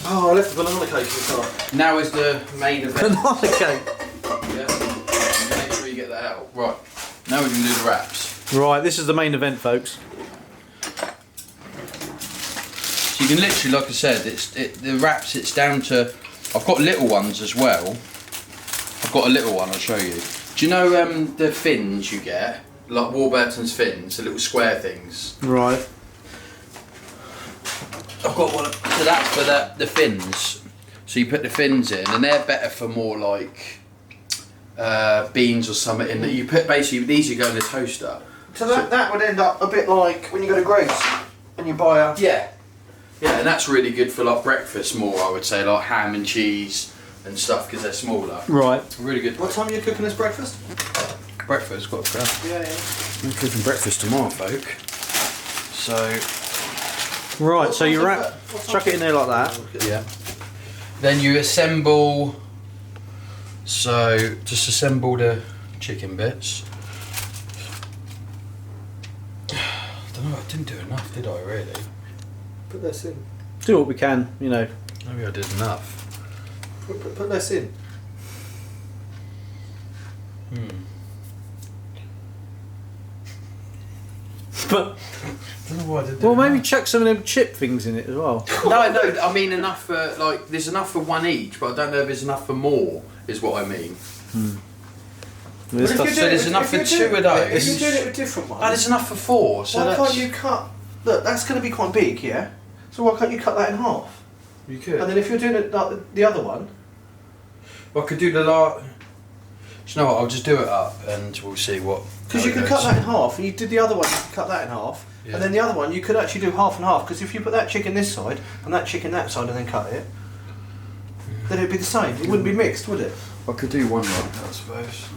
Oh, I left the banana cake in the car. Now is the main event. Banana cake. Yeah. Make sure you get that out. Right. Now we can do the wraps. Right, this is the main event, folks. So you can literally, like I said, the wraps. It's down to. I've got little ones as well. I've got a little one. I'll show you. Do you know the fins you get, like Warburton's fins, the little square things? Right. I've got one. So that's for the fins. So you put the fins in, and they're better for more like beans or something. In that you put basically these you go in the toaster. So that would end up a bit like when you go to Grace and you buy a... Yeah, yeah, and that's really good for like breakfast more. I would say like ham and cheese and stuff because they're smaller. Right. Really good. What time are you cooking this breakfast? Breakfast got to go. Yeah. I'm cooking breakfast tomorrow, folk. So Right, so you what's wrap, that? chuck it in there like that. yeah. Then you assemble. So just assemble the chicken bits. I don't know. I didn't do enough, did I? Really? Put this in. Do what we can, you know. Maybe I did enough. Put this in. But I don't know why I did well, maybe chuck some of them chip things in it as well. No, I mean enough for like. There's enough for one each, but I don't know if there's enough for more. Is what I mean. This But if stuff- you're So there's if enough you're for two doing- of those. If you're doing it with different ones, Oh, there's enough for four. So why that's, can't you cut... Look, that's going to be quite big, yeah? So why can't you cut that in half? You could. And then if you're doing it like the other one... I could do the lot. Do you know what? I'll just do it up, and we'll see what Because how you it could goes. cut that in half, and you did the other one, you could cut that in half, Yeah. and then the other one you could actually do half and half. Because if you put that chicken this side and that chicken that side, and then cut it, then it'd be the same. It wouldn't be mixed, would it? I could do one like that, I suppose.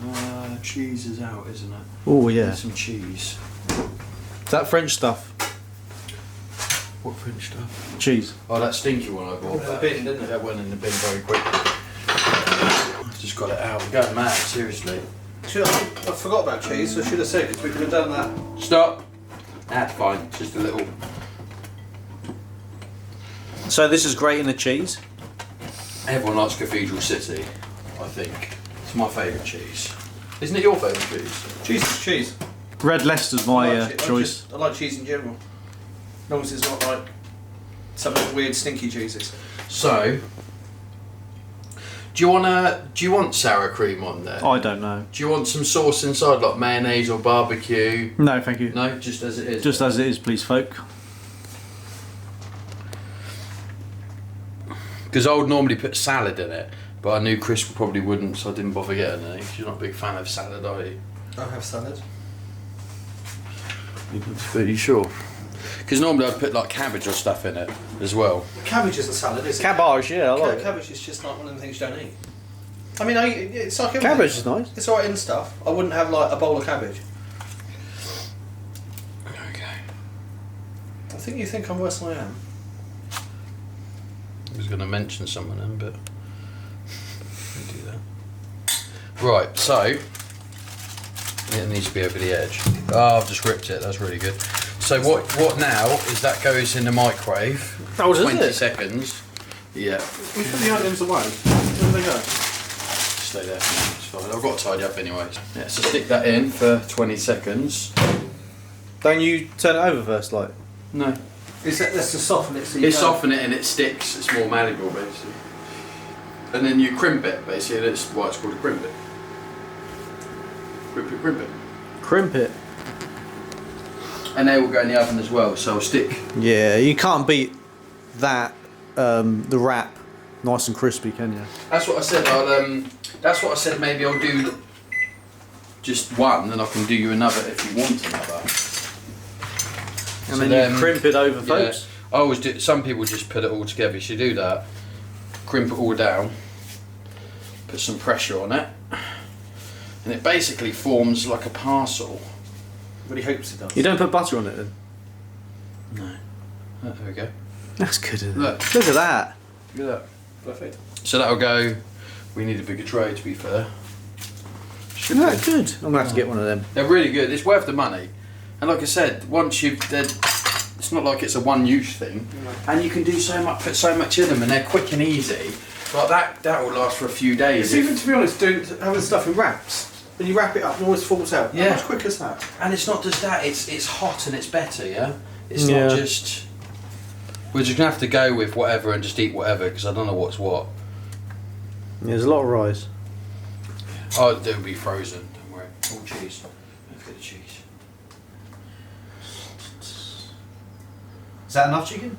Cheese is out, isn't it? Oh yeah. Some cheese. Is that French stuff? What French stuff? Cheese. Oh, that stinky one I bought. Went in the bin, didn't it? That went in the bin very quickly. I've just got it out. We're going mad, seriously. I forgot about cheese, so I should have said, because we could have done that. Stop. That's fine. Just a little. So this is grating the cheese. Everyone likes Cathedral City, I think. It's my favourite cheese. Isn't it your favourite cheese? Cheese is cheese. Red Leicester's my choice. I like cheese in general. As long as it's not like some of the weird stinky cheeses. So, do you want sour cream on there? I don't know. Do you want some sauce inside, like mayonnaise or barbecue? No, thank you. No, just as it is. Just as it is, please, folk. Because I would normally put salad in it, but I knew Chris probably wouldn't, so I didn't bother getting any. 'Cause you're not a big fan of salad, are you? I have salad. Are you sure? Because normally I'd put like cabbage or stuff in it as well. Cabbage is a salad, isn't Cabbage, yeah, I it? like it. Cabbage is just like one of the things you don't eat. I mean, it's like everything. Cabbage is nice. It's alright in stuff. I wouldn't have like a bowl of cabbage. Okay. I think you think I'm worse than I am. I was going to mention some of them, but we'll do that. Right, so it needs to be over the edge. Oh, I've just ripped it. That's really good. So what now is that goes in the microwave. Oh, does 20 it? seconds. Yeah. We put the items away. Where do they go? Stay there for now. It's fine. I've got to tidy up anyway. Yeah. So stick that in for 20 seconds. Don't you turn it over first, like? No. That's to soften it. So you It's don't- soften it and it sticks. It's more malleable basically. And then you crimp it basically. That's why it's called a crimp it. Crimp it, crimp it. Crimp it. And they will go in the oven as well. So I'll stick. Yeah, you can't beat that, the wrap nice and crispy, can you? That's what I said. That's what I said. Maybe I'll do just one, and I can do you another if you want another. And So then you crimp it over, folks. I always do. Some people just put it all together. You should do that. Crimp it all down. Put some pressure on it, and it basically forms like a parcel. But he hopes it does. You don't put butter on it then? No. Oh, there we go. That's good, isn't it? Look. Look at that. Look at that. Perfect. So that'll go. We need a bigger tray, to be fair. Isn't that good? I'm going to have to get one of them. They're really good. It's worth the money. And like I said, once you've, it's not like it's a one-use thing, and you can do so much, put so much in them, and they're quick and easy. Like that will last for a few days. It's even, to be honest, having stuff in wraps. When you wrap it up, it always falls out. Yeah. How much quicker is that? And it's not just that. It's hot and it's better. Yeah. It's Yeah. not just. We're just gonna have to go with whatever and just eat whatever because I don't know what's what. Yeah, there's a lot of rice. Oh, they'll be frozen. Don't worry. All cheese. Don't forget the cheese. Is that enough chicken?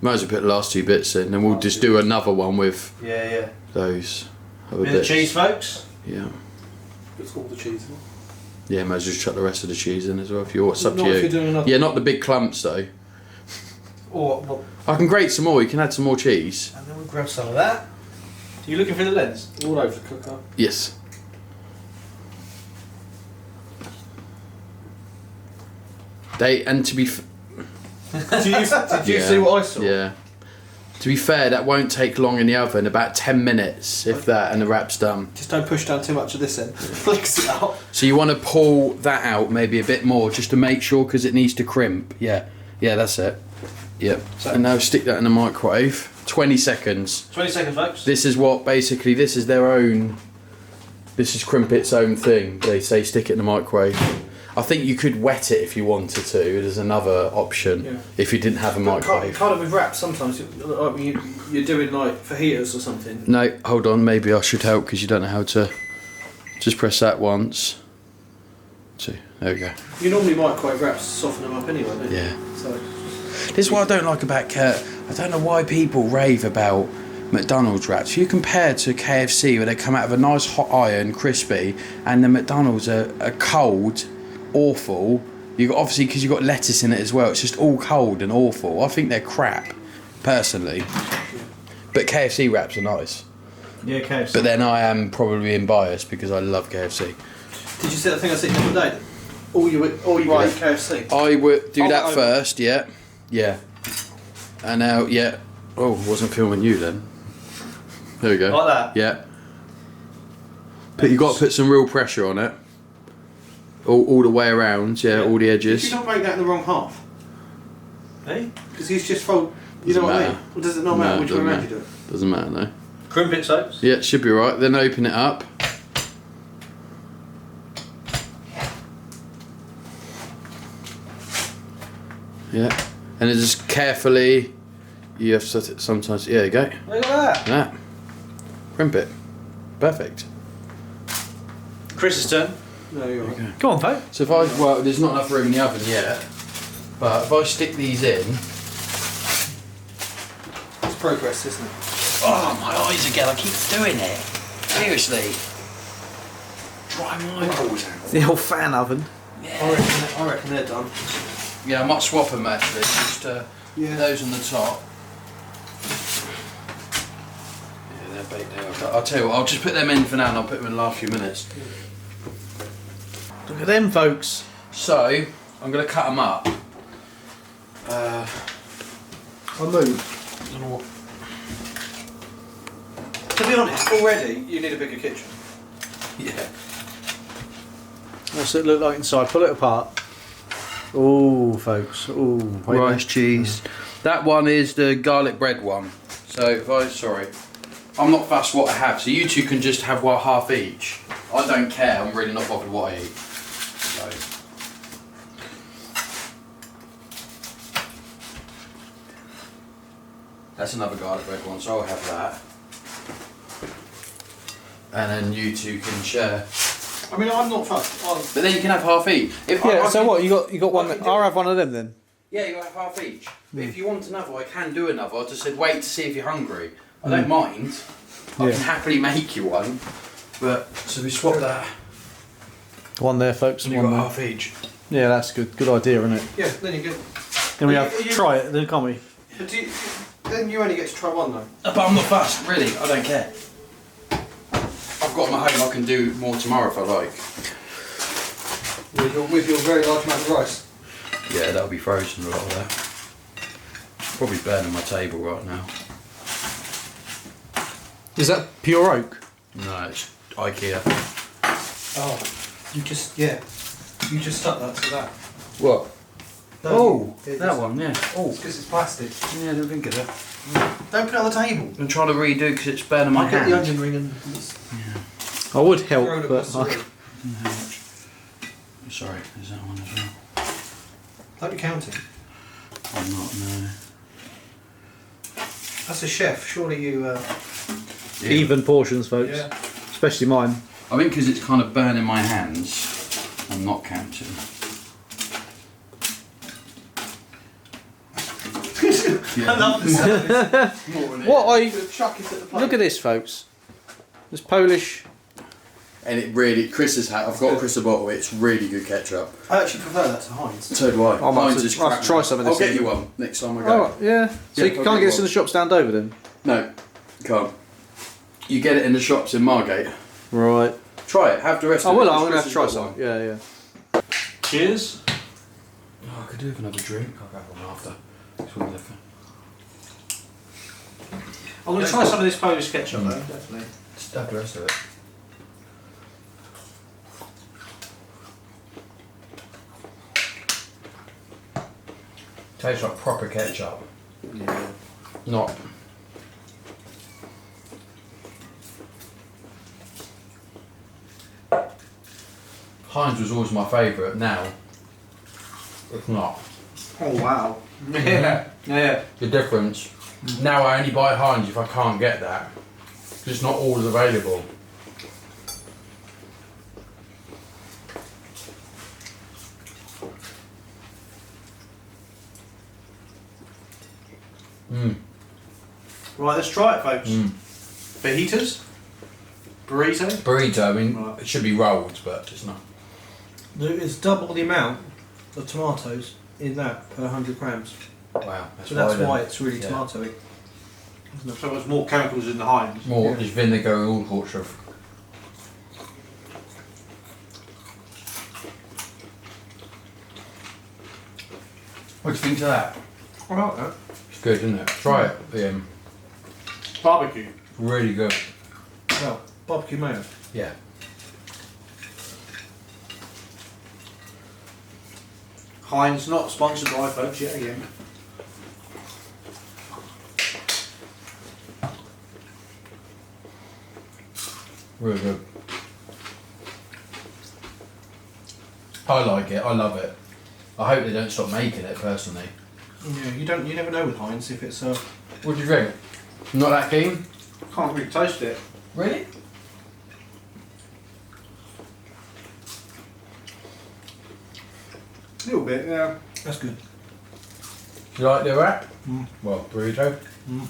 Might as well put the last two bits in, and we'll just do another one with Yeah. those other Bit of bits. cheese, folks. Yeah. It's all the cheese. Isn't Yeah, might as well just chuck the rest of the cheese in as well if you want. It's up Not to if you. you're doing another- Yeah, not the big clumps though. it? Or well, I can grate some more. You can add some more cheese. And then we'll grab some of that. Are you looking for the lens? all over the cooker. Yes. And to be Did you Yeah. see what I saw? yeah, to be fair, that won't take long in the oven. About 10 minutes, if that, and the wrap's done. Just don't push down too much of this end. Flicks it out. So you want to pull that out maybe a bit more just to make sure because it needs to crimp. Yeah, that's it. Yep. And now stick that in the microwave. 20 seconds. 20 seconds, folks. This is what basically this is their own. This is Crimpet's own thing. They say stick it in the microwave. I think you could wet it if you wanted to. There's another option Yeah. if you didn't have a But microwave. kind of with wraps, sometimes you're doing like fajitas or something. No, hold on. Maybe I should help because you don't know how to. Just press that once. Two. There we go. You normally microwave wraps to soften them up anyway, don't you? Yeah. So This is what I don't like about Kurt. I don't know why people rave about McDonald's wraps. You compare to KFC where they come out of a nice hot iron, crispy, and the McDonald's are cold, awful. You got obviously because you got lettuce in it as well. It's just all cold and awful. I think they're crap, personally. But KFC wraps are nice. Yeah, KFC. But then I am probably being biased because I love KFC. Did you see that thing I sent you the other day? All you Right. eat KFC. I would do Hold that it over. first, yeah. Yeah. And now, yeah. Oh, wasn't filming you then. There we go. Like that? Yeah. But you got to put some real pressure on it. All the way around, yeah, all the If edges. you don't break that in the wrong half, Hey? because he's just fold. You Doesn't know what I matter. mean? Or does it not matter No, which way doesn't around you matter. do it? Doesn't matter, no. Crimpet soaps? Yeah, should be right. Then open it up. Yeah. And then just carefully, you have to sometimes, yeah, there you go. Look at that. That. Crimp it. Perfect. Chris's turn. No, you're right. Go on, Pope. So if I, well, there's not enough room in the oven yet, but if I stick these in, It's progress, isn't it? oh, my eyes again, I keep doing it. Seriously. Dry my balls out. The old fan oven. I reckon they're done. Yeah, I might swap them actually, just Yeah. those on the top. Yeah, they're baked out. I'll tell you what, I'll just put them in for now and I'll put them in the last few minutes. Look at them, folks. So, I'm going to cut them up. I'll move. I don't know what. To be honest, already you need a bigger kitchen. Yeah. What's it look like inside? Pull it apart. Oh, folks. Oh, Rice cheese. That one is the garlic bread one. So if I'm not fussed what I have. So you two can just have half each. I don't care. I'm really not bothered what I eat. So. That's another garlic bread one. So I'll have that. And then you two can share. I mean, I'm not fussed. But then you can have half each. If I Yeah. So can- what? You got one. I can do- I'll have one of them then. Yeah, you have half each. But if you want another, I can do another. I just said wait to see if you're hungry. I don't mind. I Yeah. can happily make you one. But so we swap that. One there, folks. And And you one got there. half each. Yeah, that's good. Good idea, isn't it? Yeah, then you get. Then we Are have you- try it, then can't we? Then you only get to try one though. But I'm not fussed, really. I don't care. I've got my home. I can do more tomorrow if I like. With your very large amount of rice. Yeah, that'll be frozen a lot of that. Probably burning my table right now. Is that pure oak? No, it's IKEA. Oh, you just you just stuck that to that. What? Oh, that one, yeah. Oh, because it's plastic. Yeah, I didn't think of that. Don't put it on the table. I'm trying to redo because it's burning my I'll get hand. the onion ring and I would help, throw it but across the room. Sorry, is that one as well? Don't be counting. I'm not, no. That's a chef. Surely you. even portions, folks. Yeah. Especially mine. I think because it's kind of burning my hands, I'm not counting. I love the sound of this. What I Chuck it at the plate. look at this, folks. This Polish. And it really, Chris's hat, I've got Chris a bottle, it's really good ketchup. I actually prefer that to Heinz. So do I. I might Mine's have is to- I'll have crap. to try some of I'll this get then. you one next time I go. Oh, yeah. So Yeah, you I'll can't get get this one. in the shops down Dover then? No, you can't. You get it in the shops in Margate. Right. Try it, have the rest I of it. will, because I'm going to have Chris to try has got some. one. Yeah, yeah. Cheers. Oh, I could do with another drink. I'll grab one after. It's one left. I'm going to try some of this Polish ketchup though, definitely. Just have the rest of it. Tastes like proper ketchup. Yeah. Not. Heinz was always my favourite. Now, it's not. Oh wow. Yeah. Yeah. The difference. Now I only buy Heinz if I can't get that. 'Cause it's not always available. Right, let's try it, folks. Mm. Fajitas? Burrito? Burrito, I mean, Right. it should be rolled, but it's not. It's double the amount of tomatoes in that per 100 grams. Wow. So that's then. why it's really Yeah. tomatoey. So there's more chemicals in the Heinz. More, Yeah. there's vinegar and all sorts of. What do you think of that? I like that. It's good, isn't it? Try it. Barbecue. Really good. Well, barbecue mayo. Yeah. Heinz not sponsored by folks yet again. Really good. I like it. I love it. I hope they don't stop making it personally. Yeah, you never know with Heinz if it's What do you think? Not that keen? Can't really taste it. Really? A little bit, yeah. that's good. Do you like the wrap? Mm. Well, burrito. Mm.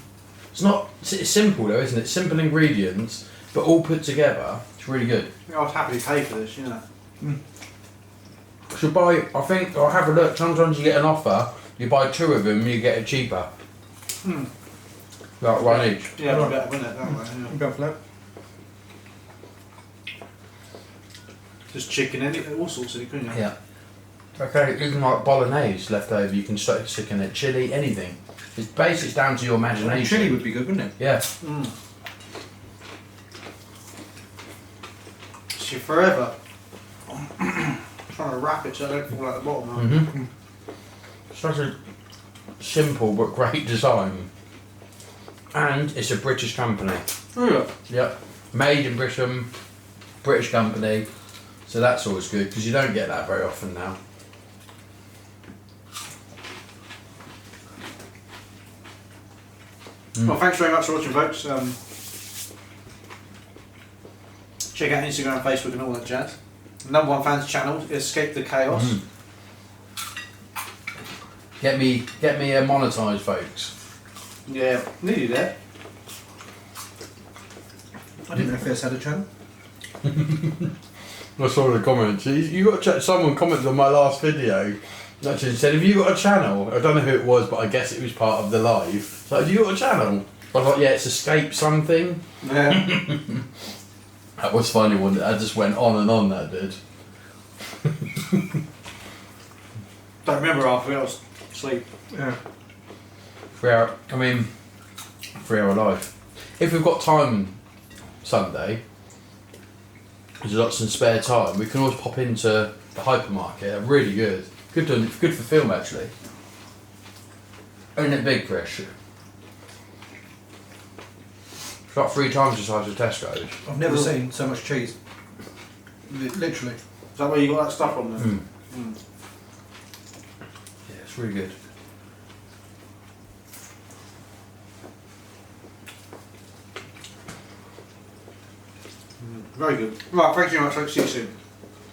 It's not. It's simple though, isn't it? Simple ingredients, but all put together. It's really good. I was happy to pay for this, you know. Should buy. I think I'll have a look. Sometimes you get an offer. You buy 2 of them, you get it cheaper. Hmm. Like one each. Yeah, it's better, wouldn't it? That way, yeah. You go for that. Just chicken, all sorts of it, couldn't you? Yeah. Okay, even like bolognese left over, you can start sticking it, chili, anything. It's basically down to your imagination. Chili would be good, wouldn't it? Yeah. Mm. It's your forever. Trying to wrap it so I don't fall out the bottom. Mm-hmm. Such a simple but great design. And it's a British company. Oh yeah. Yep. Made in Britain, British company. So that's always good because you don't get that very often now. Well, thanks very much for watching, folks. Check out Instagram, Facebook, and all that jazz. Number 1 fans channel, Escape the Chaos. Mm. Get me monetised, folks. Yeah, nearly there. I didn't know if this had a channel. I saw the comments. You got to check. Someone commented on my last video. Actually said, "Have you got a channel?" I don't know who it was, but I guess it was part of the live. So, have you got a channel? I was like, "Yeah, it's Escape something." Yeah. That was funny one. I just went on and on. That did. Don't remember half of it, I was asleep. Yeah. 3 hour live. If we've got time Sunday, there's lots of spare time, we can always pop into the hypermarket. They're really good. Good for film actually. Isn't it big, Chris? It's like 3 times the size of Tesco's. I've never seen so much cheese. Literally. Is that where you got that stuff on there? Mm. Mm. Yeah, it's really good. Very good. Right, thank you very much. See you soon.